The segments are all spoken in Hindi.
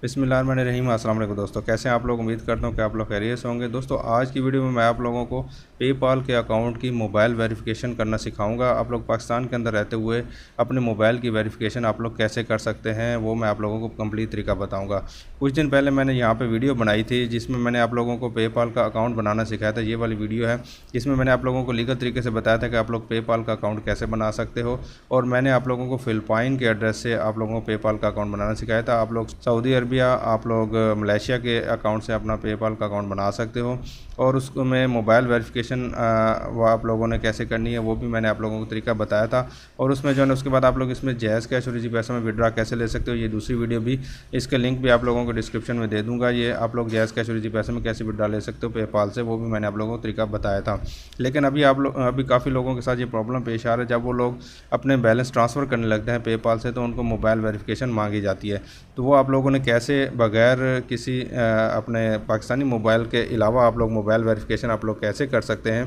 बिस्मिल्लाहिर्रहमानिर्रहीम। अस्सलाम वालेकुम दोस्तों, कैसे हैं आप लोग। उम्मीद करता हूं कि आप लोग खैरियत से होंगे। दोस्तों आज की वीडियो में मैं आप लोगों को पेपाल के अकाउंट की मोबाइल वेरिफिकेशन करना सिखाऊंगा। आप लोग पाकिस्तान के अंदर रहते हुए अपने मोबाइल की वेरिफिकेशन आप लोग कैसे कर सकते हैं वो मैं आप लोगों को कंप्लीट तरीका बताऊँगा। कुछ दिन पहले मैंने यहाँ पर वीडियो बनाई थी जिसमें मैंने आप लोगों को पेपाल का अकाउंट बनाना सिखाया था। ये वाली वीडियो है जिसमें मैंने आप लोगों को लीगल तरीके से बताया था कि आप लोग पेपाल का अकाउंट कैसे बना सकते हो, और मैंने आप लोगों को फ़िलिपाइन के एड्रेस से आप लोगों को पेपाल का अकाउंट बनाना सिखाया था। आप लोग सऊदी अरबिया, आप लोग मलेशिया के अकाउंट से अपना पेपाल का अकाउंट बना सकते हो, और उसको में मोबाइल वेरिफिकेशन वो आप लोगों ने कैसे करनी है वो भी मैंने आप लोगों को तरीका बताया था। और उसमें जो है उसके बाद आप लोग इसमें जायज़ कैश और इजी पैसा में विड्रा कैसे ले सकते हो, ये दूसरी वीडियो भी, इसके लिंक भी आप लोगों को डिस्क्रिप्शन में दे दूँगा। ये आप लोग जायज़ कैश और इजी पैसे में कैसे विड्रा ले सकते हो पेपाल से, वो भी मैंने आप लोगों को तरीका बताया था। लेकिन अभी काफ़ी लोगों के साथ ये प्रॉब्लम पेश आ रहा है, जब वो लोग अपने बैलेंस ट्रांसफ़र करने लगते हैं पेपाल से तो उनको मोबाइल वेरिफिकेशन मांगी जाती है। तो वो आप लोगों ने कैसे बगैर किसी अपने पाकिस्तानी मोबाइल के अलावा आप लोग मोबाइल वेरिफिकेशन आप लोग कैसे कर सकते हैं,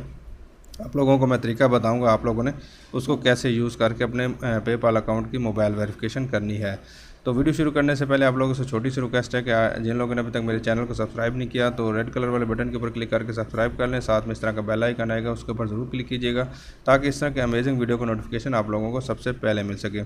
आप लोगों को मैं तरीका बताऊंगा। आप लोगों ने उसको कैसे यूज़ करके अपने पेपाल अकाउंट की मोबाइल वेरिफिकेशन करनी है। तो वीडियो शुरू करने से पहले आप लोगों से छोटी सी रिक्वेस्ट है कि जिन लोगों ने अभी तक मेरे चैनल को सब्सक्राइब नहीं किया तो रेड कलर वाले बटन के ऊपर क्लिक करके सब्सक्राइब कर लें। साथ में इस तरह का बेल आइकन आएगा, उसके ऊपर ज़रूर क्लिक कीजिएगा ताकि इस तरह के अमेजिंग वीडियो का नोटिफिकेशन आप लोगों को सबसे पहले मिल सके।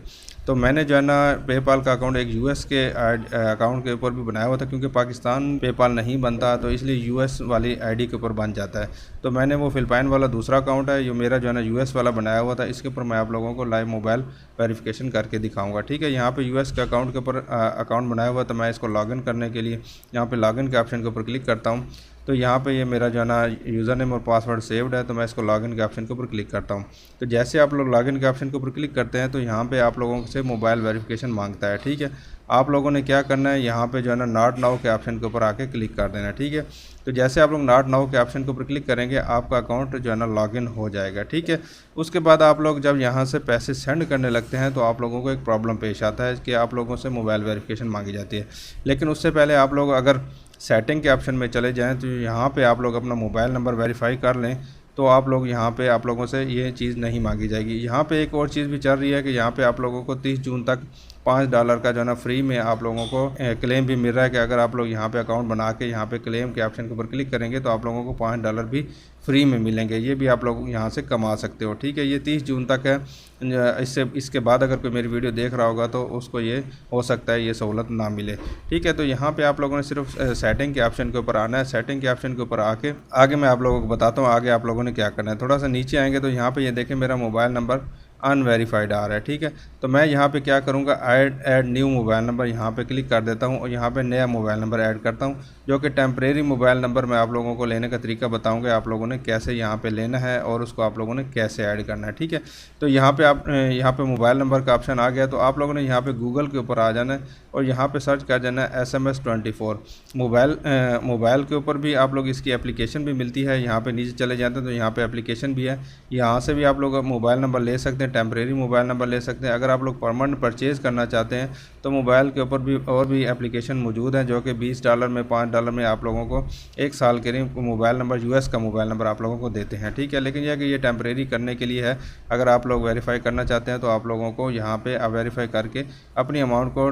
तो मैंने जो है ना पेपाल का अकाउंट एक यूएस के अकाउंट के ऊपर भी बनाया हुआ था, क्योंकि पाकिस्तान पेपाल नहीं बनता तो इसलिए यूएस वाली आईडी के ऊपर बन जाता है। तो मैंने वो फिलिपाइन वाला दूसरा अकाउंट है जो मेरा जो है ना यूएस वाला बनाया हुआ था, इसके ऊपर मैं आप लोगों को लाइव मोबाइल वेरिफिकेशन करके दिखाऊंगा। ठीक है, यहाँ पे यूएस के अकाउंट के ऊपर अकाउंट बनाया हुआ, तो मैं इसको लॉगिन करने के लिए यहाँ पे लॉगिन के ऑप्शन के ऊपर क्लिक करता हूँ। तो यहाँ पे ये मेरा जो है ना यूज़र नेम और पासवर्ड सेव्ड है, तो मैं इसको लॉगिन के ऑप्शन के ऊपर क्लिक करता हूँ। तो जैसे आप लोग लॉगिन के ऑप्शन के ऊपर क्लिक करते हैं तो यहाँ पे आप लोगों से मोबाइल वेरिफिकेशन मांगता है। ठीक है, आप लोगों ने क्या करना है, यहाँ पे जो है ना नॉट नाउ के ऑप्शन के ऊपर आके क्लिक कर देना। ठीक है, तो जैसे आप लोग नॉट नाउ के ऑप्शन के ऊपर क्लिक करेंगे आपका अकाउंट जो है ना लॉगिन हो जाएगा। ठीक है, उसके बाद आप लोग जब यहाँ से पैसे सेंड करने लगते हैं तो आप लोगों को एक प्रॉब्लम पेश आता है कि आप लोगों से मोबाइल वेरिफिकेशन मांगी जाती है। लेकिन उससे पहले आप लोग अगर सेटिंग के ऑप्शन में चले जाएँ तो यहाँ पर आप लोग अपना मोबाइल नंबर वेरीफाई कर लें तो आप लोग यहाँ पे आप लोगों से ये चीज़ नहीं मांगी जाएगी। यहाँ पे एक और चीज़ भी चल रही है कि यहाँ पे आप लोगों को 30 जून तक $5 का जो है ना फ्री में आप लोगों को क्लेम भी मिल रहा है कि अगर आप लोग यहाँ पे अकाउंट बना के यहाँ पे क्लेम के ऑप्शन के ऊपर क्लिक करेंगे तो आप लोगों को $5 भी फ्री में मिलेंगे। ये भी आप लोग यहाँ से कमा सकते हो। ठीक है, ये 30 जून तक है। इसके बाद अगर कोई मेरी वीडियो देख रहा होगा तो उसको ये हो सकता है ये सहूलत ना मिले। ठीक है, तो यहाँ पे आप लोगों ने सिर्फ सेटिंग के ऑप्शन के ऊपर आना है। सेटिंग के ऑप्शन के ऊपर आके आगे मैं आप लोगों को बताता हूँ आगे आप लोगों ने क्या करना है। थोड़ा सा नीचे आएंगे तो यहाँ पे ये देखें मेरा मोबाइल नंबर अनवेरीफाइड आ रहा है। ठीक है, तो मैं यहाँ पे क्या करूँगा, ऐड न्यू मोबाइल नंबर यहाँ पे क्लिक कर देता हूँ और यहाँ पे नया मोबाइल नंबर ऐड करता हूँ, जो कि टेम्परेरी मोबाइल नंबर मैं आप लोगों को लेने का तरीका बताऊँगा आप लोगों ने कैसे यहाँ पे लेना है और उसको आप लोगों ने कैसे ऐड करना है। ठीक है, तो यहाँ पे मोबाइल नंबर का ऑप्शन आ गया, तो आप लोगों ने यहाँ पे गूगल के ऊपर आ जाना है और यहाँ पे सर्च कर देना है SMS24 मोबाइल के ऊपर भी आप लोग इसकी एप्लीकेशन भी मिलती है। यहाँ पे नीचे चले जाते हैं तो यहाँ पे एप्लीकेशन भी है, यहाँ से भी आप लोग मोबाइल नंबर ले सकते हैं, टेम्परेरी मोबाइल नंबर ले सकते हैं। अगर आप लोग परमानेंट परचेज़ करना चाहते हैं तो मोबाइल के ऊपर भी और भी एप्लीकेशन मौजूद हैं जो कि $20 में $5 में आप लोगों को 1 साल के लिए मोबाइल नंबर यूएस का मोबाइल नंबर आप लोगों को देते हैं। ठीक है, लेकिन यह कि ये टेम्परेरी करने के लिए है। अगर आप लोग वेरीफाई करना चाहते हैं तो आप लोगों को यहाँ पे वेरीफाई करके अपनी अमाउंट को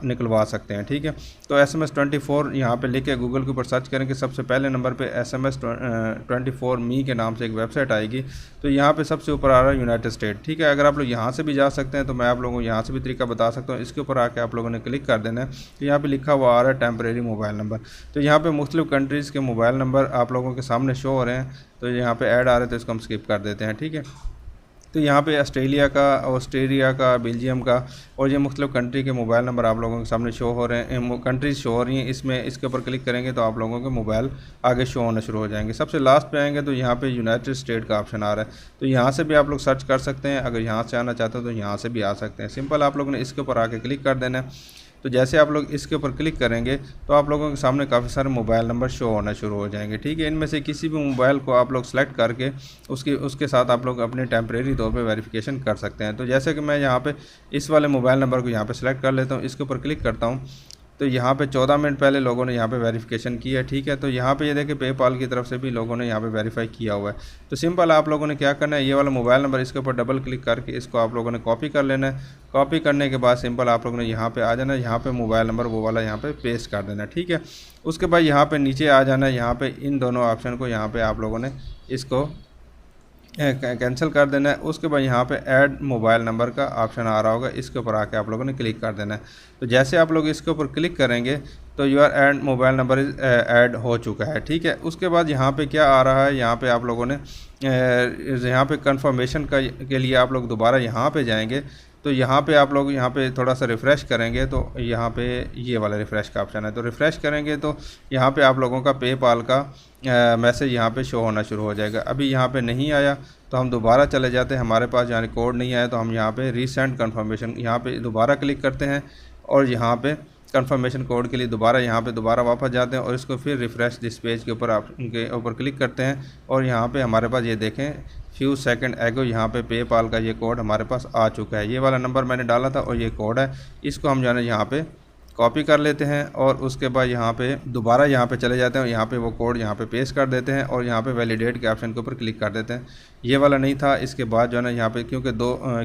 निकलवा सकते हैं। ठीक है, तो SMS24 यहाँ पे लिख के गूगल के ऊपर सर्च करेंगे, सबसे पहले नंबर पे SMS24 मी के नाम से एक वेबसाइट आएगी। तो यहाँ पे सबसे ऊपर आ रहा है यूनाइटेड स्टेट। ठीक है, अगर आप लोग यहाँ से भी जा सकते हैं तो मैं आप लोगों को यहाँ से भी तरीका बता सकता हूँ। इसके ऊपर आके आप लोगों ने क्लिक कर देना है, तो यहाँ पे लिखा हुआ आ रहा है टेम्परेरी मोबाइल नंबर। तो यहाँ पे मुख्तलिफ कंट्रीज़ के मोबाइल नंबर आप लोगों के सामने शो हो रहे हैं, तो यहाँ पे ऐड आ रहे हैं तो इसको हम स्किप कर देते हैं। ठीक है, तो यहाँ पे ऑस्ट्रेलिया का, बेल्जियम का और ये मुख्तलिफ कंट्री के मोबाइल नंबर आप लोगों के सामने शो हो रहे हैं, कंट्रीज शो हो रही हैं। इसके ऊपर क्लिक करेंगे तो आप लोगों के मोबाइल आगे शो होना शुरू हो जाएंगे। सबसे लास्ट पे आएंगे तो यहाँ पे यूनाइटेड स्टेट का ऑप्शन आ रहा है, तो यहाँ से भी आप लोग सर्च कर सकते हैं। अगर यहाँ से आना चाहते हैं तो यहाँ से भी आ सकते हैं। सिंपल आप लोगों ने इसके ऊपर आके क्लिक कर देना है। तो जैसे आप लोग इसके ऊपर क्लिक करेंगे तो आप लोगों के सामने काफ़ी सारे मोबाइल नंबर शो होना शुरू हो जाएंगे। ठीक है, इनमें से किसी भी मोबाइल को आप लोग सेलेक्ट करके उसके साथ आप लोग अपने टेम्परेरी तौर पे वेरिफिकेशन कर सकते हैं। तो जैसे कि मैं यहाँ पे इस वाले मोबाइल नंबर को यहाँ पे सेलेक्ट कर लेता हूँ, इसके ऊपर क्लिक करता हूँ। तो यहाँ पे 14 मिनट पहले लोगों ने यहाँ पे वेरिफिकेशन की है, ठीक है। तो यहाँ पे ये देखिए पेपाल की तरफ से भी लोगों ने यहाँ पे वेरीफाई किया हुआ है। तो सिंपल आप लोगों ने क्या करना है, ये वाला मोबाइल नंबर इसके ऊपर डबल क्लिक करके इसको आप लोगों ने कॉपी कर लेना है। कॉपी करने के बाद सिंपल आप लोगों ने यहाँ पे आ जाना है, यहाँ पे मोबाइल नंबर वो वाला यहाँ पे पेस्ट कर देना है, ठीक है। उसके बाद यहाँ पे नीचे आ जाना है, यहाँ पे इन दोनों ऑप्शन को यहाँ पे आप लोगों ने इसको कैंसिल कर देना है। उसके बाद यहाँ पे ऐड मोबाइल नंबर का ऑप्शन आ रहा होगा, इसके ऊपर आके आप लोगों ने क्लिक कर देना है। तो जैसे आप लोग इसके ऊपर क्लिक करेंगे तो your add mobile number is add हो चुका है, ठीक है। उसके बाद यहाँ पे क्या आ रहा है, यहाँ पे आप लोगों ने यहाँ पे कंफर्मेशन के लिए आप लोग दोबारा यहाँ पे जाएंगे। तो यहाँ पे आप लोग यहाँ पे थोड़ा सा रिफ़्रेश करेंगे तो यहाँ पे ये वाला रिफ़्रेश का ऑप्शन है। तो रिफ़्रेश करेंगे तो यहाँ पे आप लोगों का पेपाल का मैसेज यहाँ पे शो होना शुरू हो जाएगा। अभी यहाँ पे नहीं आया तो हम दोबारा चले जाते हैं, हमारे पास यानी कोड नहीं आया तो हम यहाँ पे रीसेंड कंफर्मेशन यहाँ पे दोबारा क्लिक करते हैं और यहाँ पे कंफर्मेशन कोड के लिए दोबारा वापस जाते हैं और इसको फिर रिफ़्रेश दिस पेज के ऊपर आप उनके ऊपर क्लिक करते हैं और यहाँ पे हमारे पास ये देखें फ्यू सेकंड एगो यहाँ पे पेपाल का ये कोड हमारे पास आ चुका है। ये वाला नंबर मैंने डाला था और ये कोड है, इसको हम जाने यहाँ पे कॉपी कर लेते हैं और उसके बाद यहाँ पे दोबारा यहाँ पे चले जाते हैं और यहाँ पे वो कोड यहाँ पे पेस्ट कर देते हैं और यहाँ पे वैलिडेट के ऑप्शन के ऊपर क्लिक कर देते हैं। ये वाला नहीं था, इसके बाद जो है ना यहाँ पे क्योंकि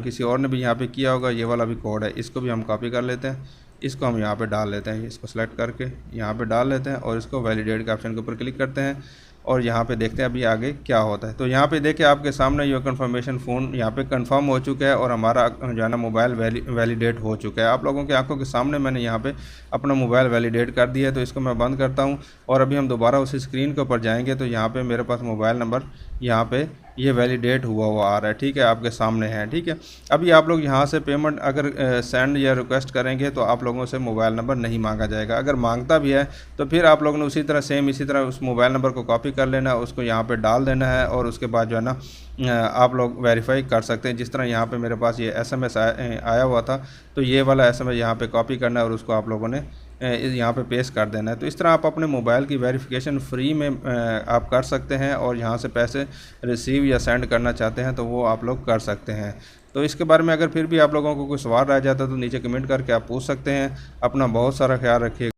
किसी और ने भी यहाँ पे किया होगा, ये वाला भी कोड है, इसको भी हम कॉपी कर लेते हैं, इसको हम यहाँ पे डाल लेते हैं, इसको सेलेक्ट करके यहाँ पे डाल लेते हैं और इसको वैलिडेट के ऑप्शन के ऊपर क्लिक करते हैं और यहाँ पे देखते हैं अभी आगे क्या होता है। तो यहाँ पे देखिए आपके सामने योर कंफर्मेशन फ़ोन यहाँ पे कंफर्म हो चुका है और हमारा जो है ना मोबाइल वैलिडेट हो चुका है। आप लोगों की आंखों के सामने मैंने यहाँ पे अपना मोबाइल वैलिडेट कर दिया है। तो इसको मैं बंद करता हूँ और अभी हम दोबारा उसी स्क्रीन के ऊपर जाएंगे तो यहाँ पे मेरे पास मोबाइल नंबर यहाँ पे ये वैलिडेट हुआ आ रहा है, ठीक है, आपके सामने है, ठीक है। अभी आप लोग यहाँ से पेमेंट अगर सेंड या रिक्वेस्ट करेंगे तो आप लोगों से मोबाइल नंबर नहीं मांगा जाएगा। अगर मांगता भी है तो फिर आप लोगों ने इसी तरह उस मोबाइल नंबर को कॉपी कर लेना है, उसको यहाँ पे डाल देना है और उसके बाद जो है ना आप लोग वेरीफाई कर सकते हैं। जिस तरह यहाँ पे मेरे पास ये SMS आया हुआ था तो ये वाला SMS यहाँ पे कॉपी करना है और उसको आप लोगों ने यहाँ पे पेस्ट कर देना है। तो इस तरह आप अपने मोबाइल की वेरिफिकेशन फ्री में आप कर सकते हैं और यहाँ से पैसे रिसीव या सेंड करना चाहते हैं तो वो आप लोग कर सकते हैं। तो इसके बारे में अगर फिर भी आप लोगों को कोई सवाल रह जाता है तो नीचे कमेंट करके आप पूछ सकते हैं। अपना बहुत सारा ख्याल रखिए।